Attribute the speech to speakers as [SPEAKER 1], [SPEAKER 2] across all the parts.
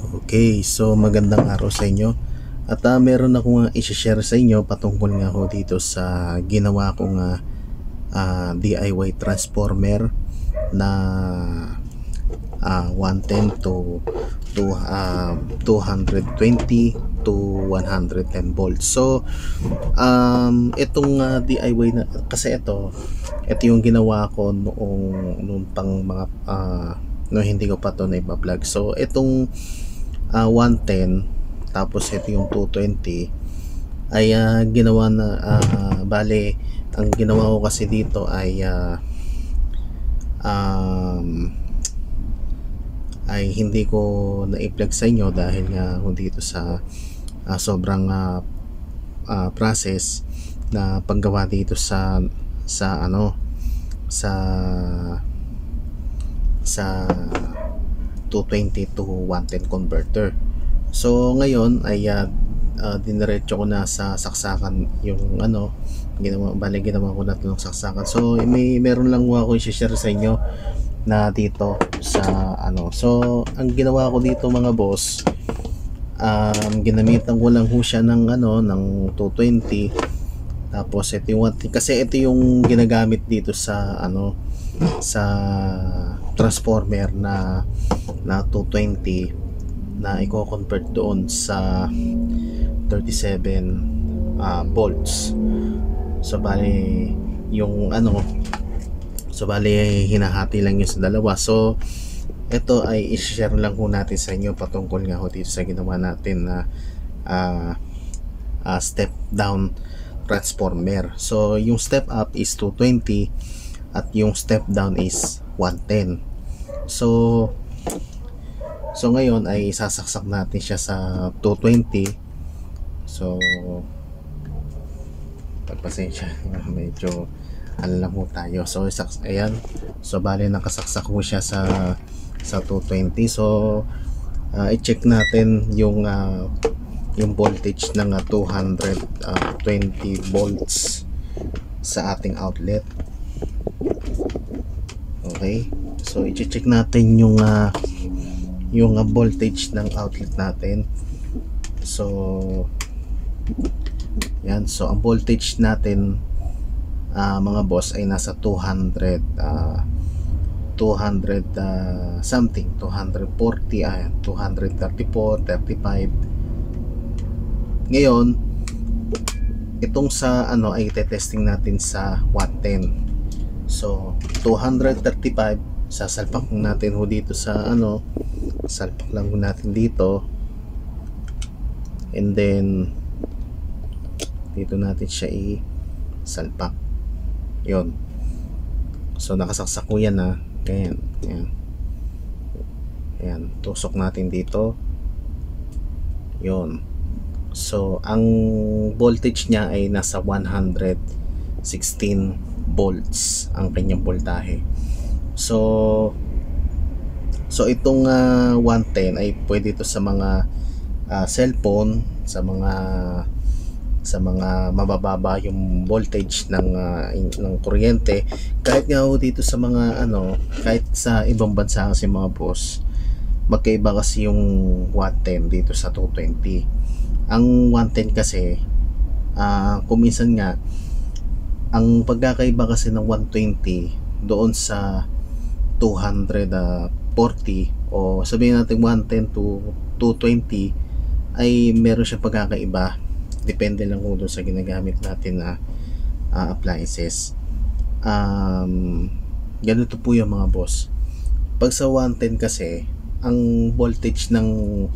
[SPEAKER 1] Okay, so magandang araw sa inyo. At meron akong i-share sa inyo patungkol nga ho dito sa ginawa kong DIY transformer na 110 to 220 to 110 volts. So itong DIY na kasi ito yung ginawa ko noong pang mga no, hindi ko pa to na iba-vlog. So itong 110 tapos ito yung 220 ay ginawa na bale ang ginawa ko kasi dito ay hindi ko na-i-plug sa inyo dahil nga dito sa sobrang process na paggawa dito sa sa 220 to 110 converter. So ngayon ay diniretso ko na sa saksakan yung ginawa ko na ito ng saksakan. So meron lang ako i-share sa inyo na dito sa so ang ginawa ko dito mga boss, ginamitan ko lang ho siya ng ng 220, tapos ito yung kasi ito yung ginagamit dito sa sa transformer na 220 na i-convert doon sa 37 volts. So bali yung hinahati lang yun sa dalawa. So ito ay i-share lang ho natin sa inyo patungkol nga ho dito sa ginawa natin na step down transformer. So yung step up is 220 at yung step down is 110. So ngayon ay sasaksak natin siya sa 220. So pagpasensya, medyo lang ho tayo. So ayan, so bali nakasaksak ho siya sa 220. So i-check natin yung voltage ng 220 volts sa ating outlet. Okay, so i-check natin yung voltage ng outlet natin. So yan, so ang voltage natin mga boss ay nasa 200 something, 240, 234, 35. Ngayon itong sa ay testing natin sa 110. So 235, sasalpak natin ho dito sa salpak lang ho natin dito, and then dito natin siya i-salpak. Yun, so nakasaksak ko yan ayan, tusok natin dito. Yun, so ang voltage niya ay nasa 116 volts ang kanyang voltahe. So itong 110 ay pwede ito sa mga cellphone, sa mga mabababa yung voltage ng kuryente. Kahit nga dito sa mga kahit sa ibang bansa kasi mga boss, magkaiba kasi yung 110 dito sa 220. Ang 110 kasi kuminsan nga ang pagkakaiba kasi ng 120 doon sa 240 o sabihin natin 110 to 220 ay meron siya pagkakaiba. Depende lang doon sa ginagamit natin na appliances. Ganito po yung mga boss. Pag sa 110 kasi ang voltage ng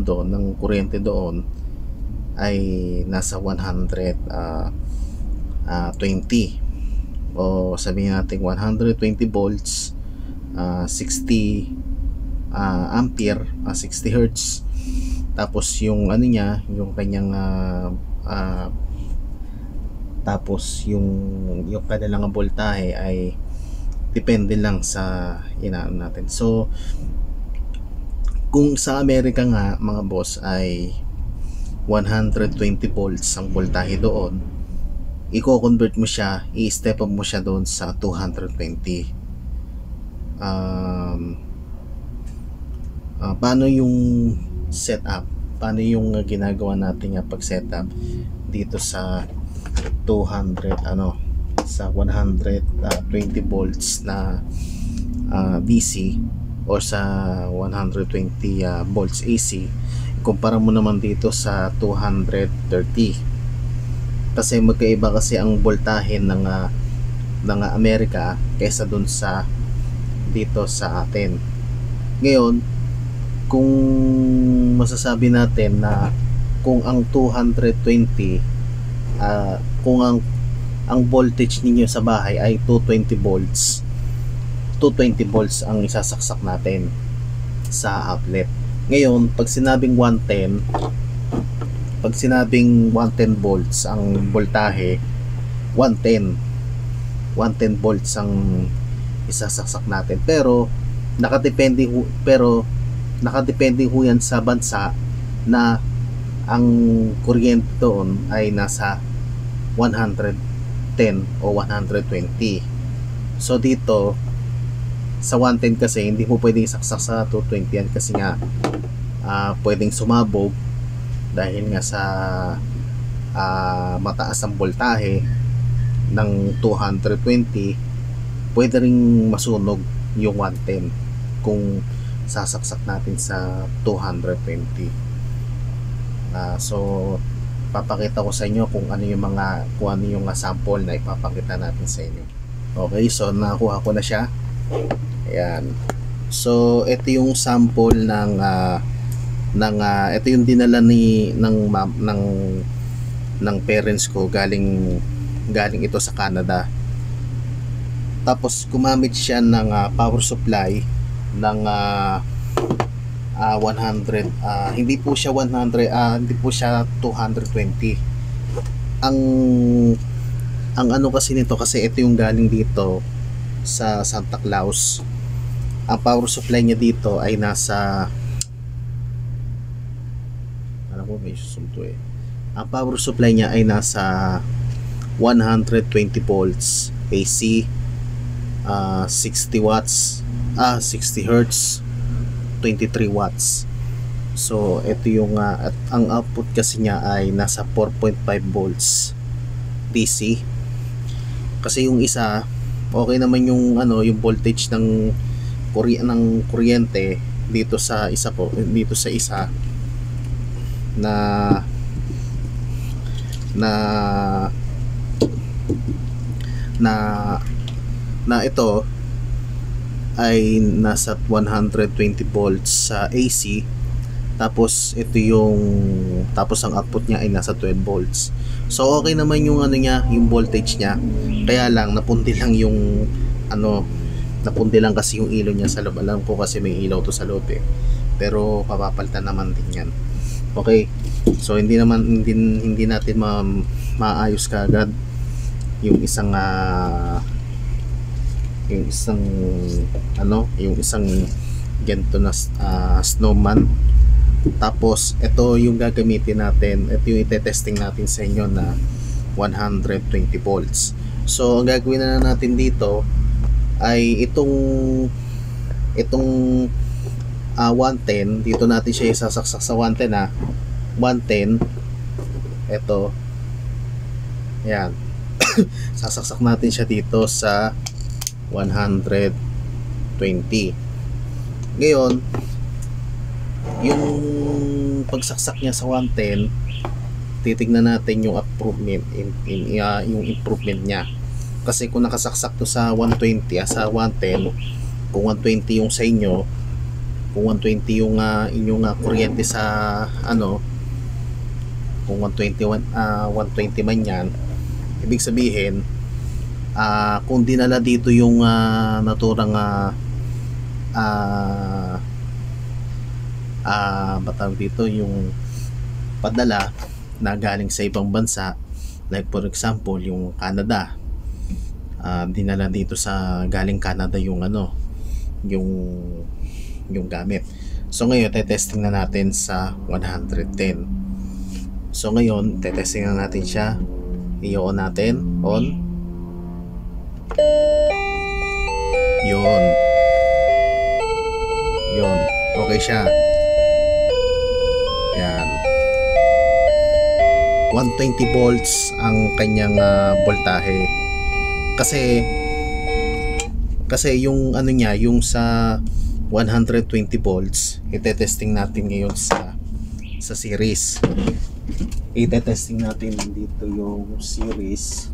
[SPEAKER 1] doon, ng kuryente doon ay nasa 120 o sabihin natin 120 volts, 60 ampere, 60 hertz. Tapos yung niya, yung kanyang tapos yung kanilang voltahe ay depende lang sa natin. So kung sa Amerika nga mga boss ay 120 volts ang voltahe doon, i-convert mo siya, i-step up mo siya doon sa 220. Paano yung setup, paano yung ginagawa natin pag setup dito sa 200 sa 120 volts na DC or sa 120 volts AC. Kumpara mo naman dito sa 230, kasi magkaiba kasi ang voltahe ng Amerika kaysa dun sa dito sa atin. Ngayon, kung masasabi natin na kung ang 220 kung ang voltage ninyo sa bahay ay 220 volts, 220 volts ang isasaksak natin sa outlet. Ngayon, pag sinabing 110 volts ang voltahe, 110 volts ang isasaksak natin. Pero nakadepende ho yan sa bansa na ang kuryente doon ay nasa 110 o 120. So dito sa 110 kasi hindi mo pwedeng isaksak sa 220 yan, kasi nga pwedeng sumabog dahil nga sa mataas ang voltahe ng 220. Pwede ring masunog yung 110 kung sasaksak natin sa 220. So papakita ko sa inyo kung ano yung sample na ipapakita natin sa inyo. Okay, so nakuha ko na siya. Ayan. So ito yung sample ng ito yung dinala ng parents ko, galing ito sa Canada. Tapos gumamit siya ng power supply ng 100, hindi po siya 100, hindi po siya 220. Ang ano kasi nito, kasi ito yung galing dito sa Santa Claus. Ang power supply niya dito ay nasa, alam ko may susunto ang power supply niya ay nasa 120 volts AC, 60 watts, 60 hertz, 23 watts. So ito yung at ang output kasi niya ay nasa 4.5 volts DC. Kasi yung isa okay naman yung yung voltage ng kuryente dito sa isa na ito ay nasa 120 volts sa AC. Tapos ang output niya ay nasa 12 volts. So okay naman yung yung voltage niya. Kaya lang napundi lang kasi yung ilaw niya sa loob. Alam ko kasi may ilaw to sa loob pero papapalitan naman din yan. Okay, so hindi natin maayos kaagad yung isang ganito na snowman. Tapos ito yung gagamitin natin, ito yung itetesting natin sa inyo na 120 volts. So ang gagawin na natin dito ay itong 110, dito natin siya isasaksak sa 110 110. Ito, yan. Sasaksak natin siya dito sa 120. Ngayon, yung pagsaksak niya sa 110, titignan natin yung yung improvement niya. Kasi kung nakasaksak to sa 120 sa 110, kung 120 yung sa inyo, kung 120 yung inyong kuryente sa kung 120 man yan, ibig sabihin kung dinala dito yung naturang batawag dito yung padala na galing sa ibang bansa, like for example yung Canada, dinala dito sa galing Canada yung yung gamit. So ngayon tetesting na natin sa 110. So ngayon tetesting na natin siya. I-on natin, on. Yun. Okay siya. Yan. 120 volts ang kanyang voltahe. Kasi yung ano niya, yung sa 120 volts, ite-testing natin ngayon sa series. Ite-testing natin dito yung series.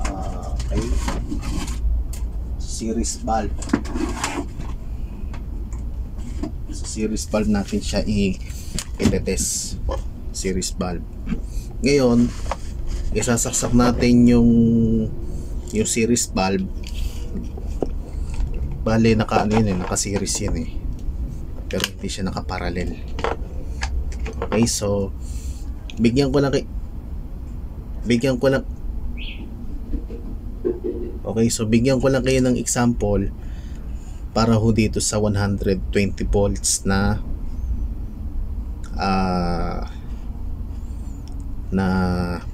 [SPEAKER 1] Okay. Series valve. Sa series valve natin siya i-test. Series valve. Ngayon, isasaksak natin yung series valve. Bale, naka-series yan eh. Pero hindi siya naka-parallel. Okay, so bigyan ko lang kayo ng example para ho dito sa 120 volts na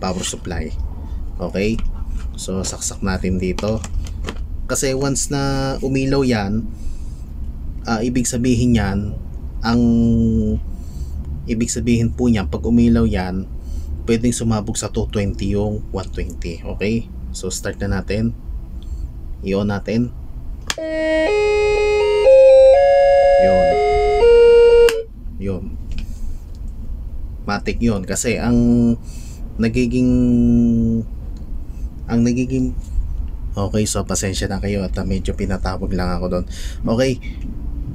[SPEAKER 1] power supply. Okay, so saksak natin dito kasi once na umilaw yan, ibig sabihin po niyan pag umilaw yan, pwedeng sumabog sa 220 yung 120. Okay, so start na natin, i-on natin. Yun, matik yun kasi ang nagiging okay, so pasensya na kayo at medyo pinatawag lang ako doon. Okay,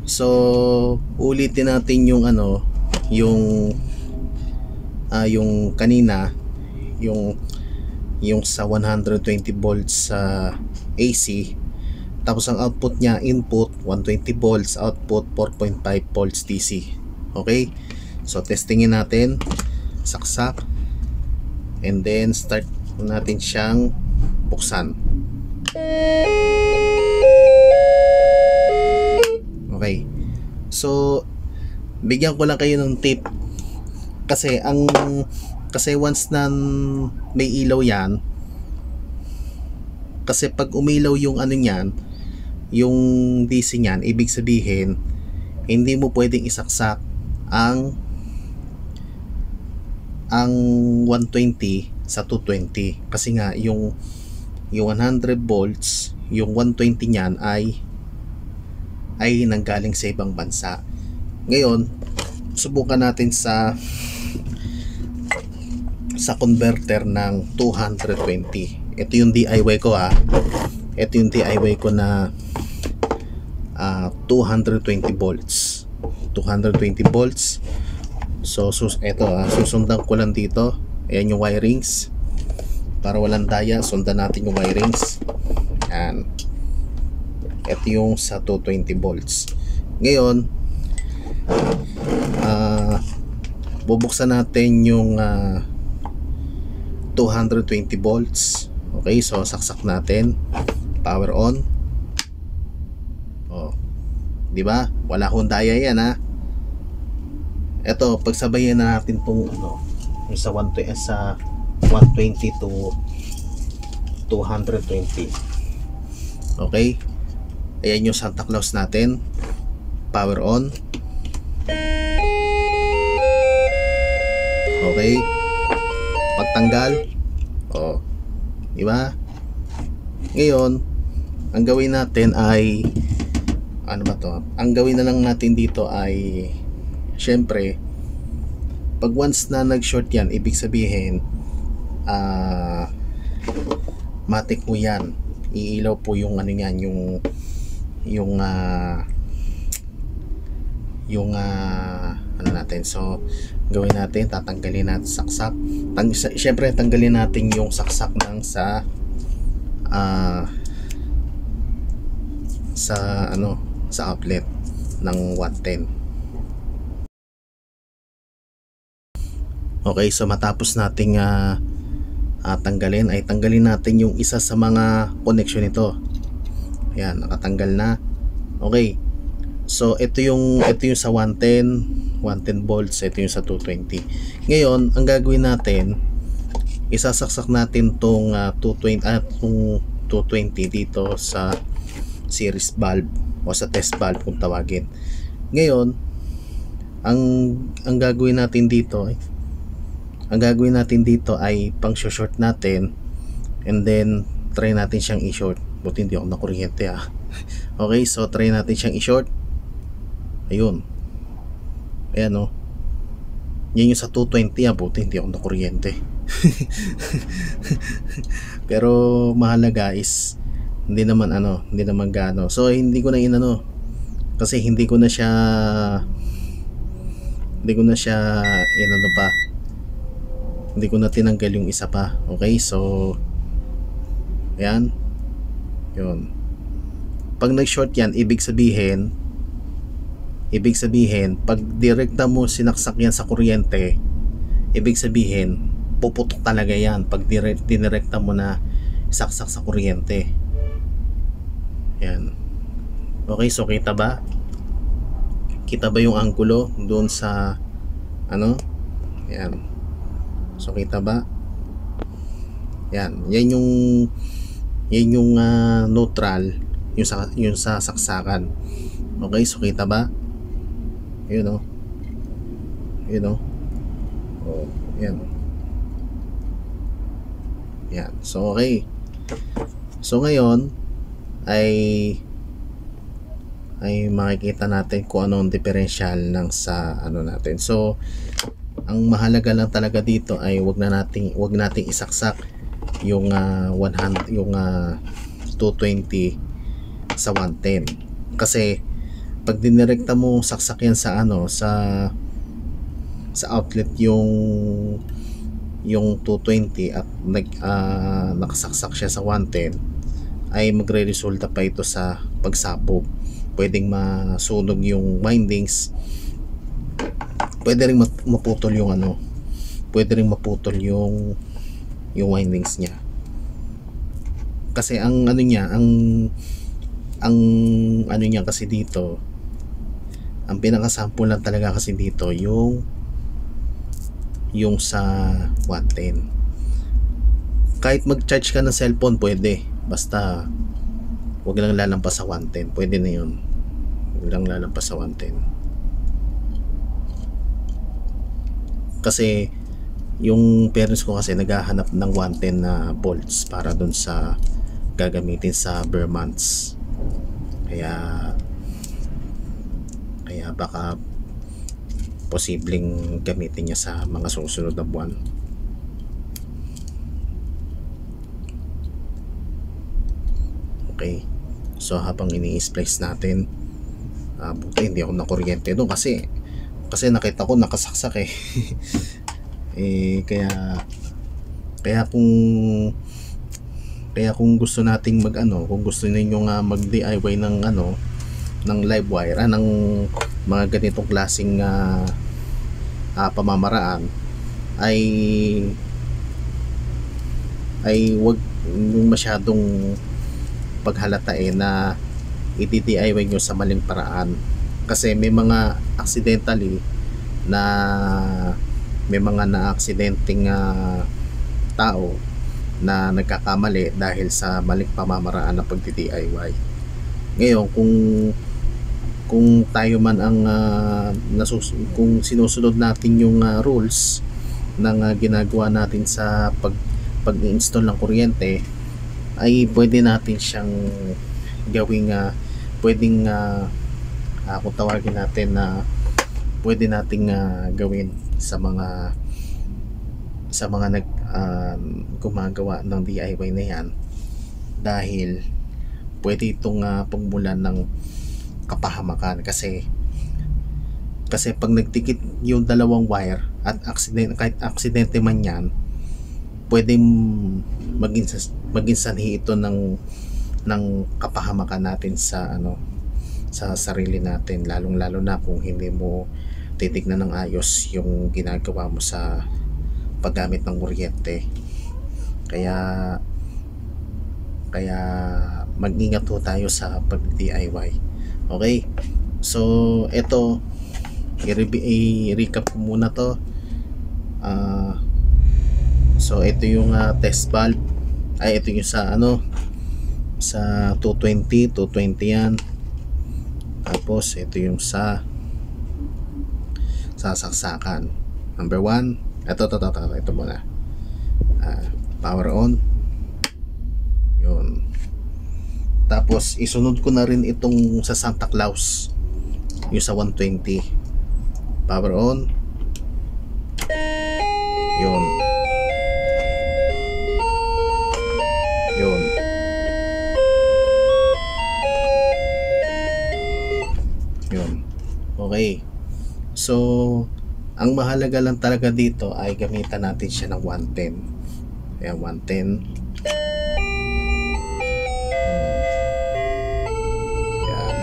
[SPEAKER 1] so ulitin natin yung yung kanina, yung sa 120 volts sa AC, tapos ang output niya, input 120 volts, output 4.5 volts DC. Okay, so testingin natin, saksak, and then start natin siyang buksan. Okay, so bigyan ko lang kayo ng tip kasi once na may ilaw yan, kasi pag umilaw yung niyan, yung DC niyan, ibig sabihin hindi mo pwedeng isaksak ang 120 sa 220 kasi nga yung 100 volts, yung 120 niyan ay nanggaling sa ibang bansa. Ngayon, subukan natin sa converter ng 220. Ito yung DIY ko Ito yung DIY ko na 220 volts. 220 volts. So ito susundan ko lang dito. Ayan yung wirings. Para walang daya, sundan natin yung wirings. Ayan. Ito yung sa 220 volts. Ngayon, bubuksan natin yung 220 volts. Okay, so saksak natin. Power on. Oh. 'Di ba? Wala akong daya yan Ito, pagsabayan na natin tong yung sa 120 to 220. Okay? Ayan yung Santa Claus natin. Power on. Okay? Pagtanggal. Oh. Di ba? Ngayon, ang gawin natin ay Ang gawin na lang natin dito ay syempre, pag once na nag-short yan, ibig sabihin matik po yan. Iilaw po yung natin. So gawin natin, tatanggalin natin saksak. Syempre tanggalin natin yung saksak ng sa outlet ng watt 10. Okay, so matapos nating tanggalin natin yung isa sa mga connection nito. Ayan, nakatanggal na. Okay, so ito yung sa 110 volts, ito yung sa 220. Ngayon, ang gagawin natin, isasaksak natin tong 220 dito sa series valve o sa test valve kung tawagin. Ngayon, ang gagawin natin dito ay pang short natin, and then try natin siyang i-short. Buti hindi ako nakuryente Okay, so try natin siyang i-short. Ayun. Ayan o. Yan yung sa 220 buti hindi ako nakuryente. Pero mahalaga is hindi naman gaano. So hindi ko na kasi hindi ko na siya hindi ko na tinanggal yung isa pa. Okay, so ayan, yun. Pag nag-short yan, ibig sabihin pag direkta mo sinaksak yan sa kuryente, ibig sabihin puputok talaga yan pag dinirekta mo na saksak sa kuryente. Yan. Okay, so kita ba yung anggulo doon sa yan. So kita ba? Yan yung neutral, yung sa saksakan. Okay, so kita ba? Yun o. Oh, yan. Yan. So okay. So ngayon ay makikita natin kung ano ang differential ng sa natin. So ang mahalaga lang talaga dito ay wag nating isaksak yung 220 sa 110. Kasi pag dinirekta mo saksak yan sa outlet yung 220 at nakasaksak siya sa 110, ay magre-resulta pa ito sa pagsabog. Pwedeng masunog yung windings, pwede ring maputol yung windings niya. Kasi ang niya kasi dito, ang pinaka-sample lang talaga kasi dito yung sa 110. Kahit mag-charge ka ng cellphone pwede, basta wag lang lalampas sa 110. Pwede na yun, wag lang lalampas sa 110. Kasi yung parents ko kasi naghahanap ng 110 na volts para dun sa gagamitin sa bare months. Kaya baka posibleng gamitin niya sa mga susunod na buwan. Okay, so habang ini-splice natin, buti hindi ako nakuryente doon kasi nakita ko nakasaksak kaya kung gusto nating kung gusto niyo nga mag-DIY ng live wire, ng mga ganitong klaseng pamamaraan, ay wag masyadong paghalatain na i-DIY nyo sa maling paraan. Kasi may mga na-aksidenteng tao na nagkakamali dahil sa maling pamamaraan ng pagdi-DIY. Ngayon, kung tayo man ang kung sinusunod natin yung rules ng ginagawa natin sa pag-install ng kuryente, ay pwede natin siyang gawing kung tawagin natin na pwede nating gawin sa mga gumagawa ng DIY na yan, dahil pwede itong pagmulan ng kapahamakan. Kasi pag nagtikit yung dalawang wire at kahit aksidente man yan, pwedeng maging sanhi ito ng kapahamakan natin sa sarili natin, lalong-lalo na kung hindi mo titignan ng ayos yung ginagawa mo sa paggamit ng kuryente. Kaya mag-ingat ho tayo sa pag-DIY. Okay, so ito, i-recap ko muna to. So ito yung test valve, ito yung sa sa 220 yan. Tapos ito yung sa sasaksakan. Number 1, ito muna. Power on. Yun. Tapos isunod ko na rin itong sa Santa Claus, yung sa 120. Power on. Yun. Yun. Yun. Okay. So, ang mahalaga lang talaga dito ay gamitan natin siya ng 110. Ayan, 110. Ayan.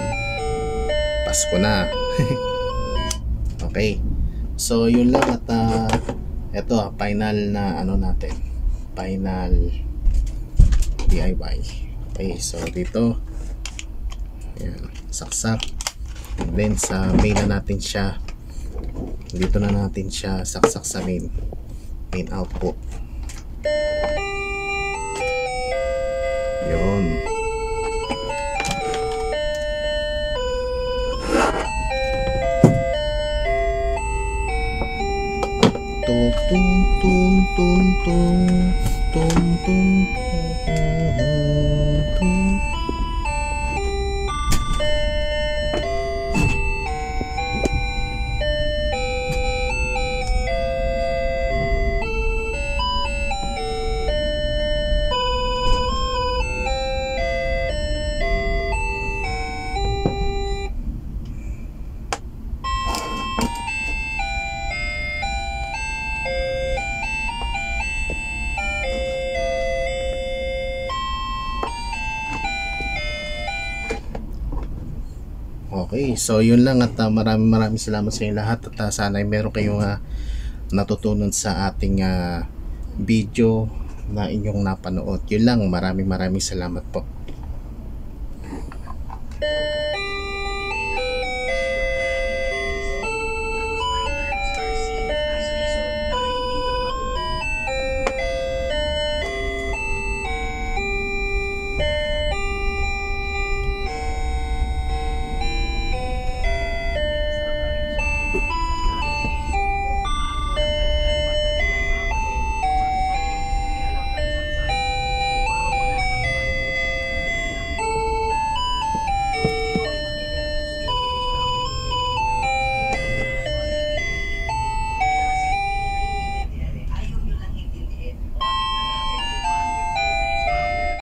[SPEAKER 1] Pasko na. Okay. So, yun lang at eto, final na ano natin. Final DIY. Okay, so dito. Ayan, saksak. And then sa main na natin siya. Dito na natin siya saksak sa main output. Yun. Tung tung tung tung tung tung tung tung. Okay, so yun lang at maraming salamat sa inyo lahat at sana ay meron kayong natutunan sa ating video na inyong napanood. Yun lang, maraming salamat po.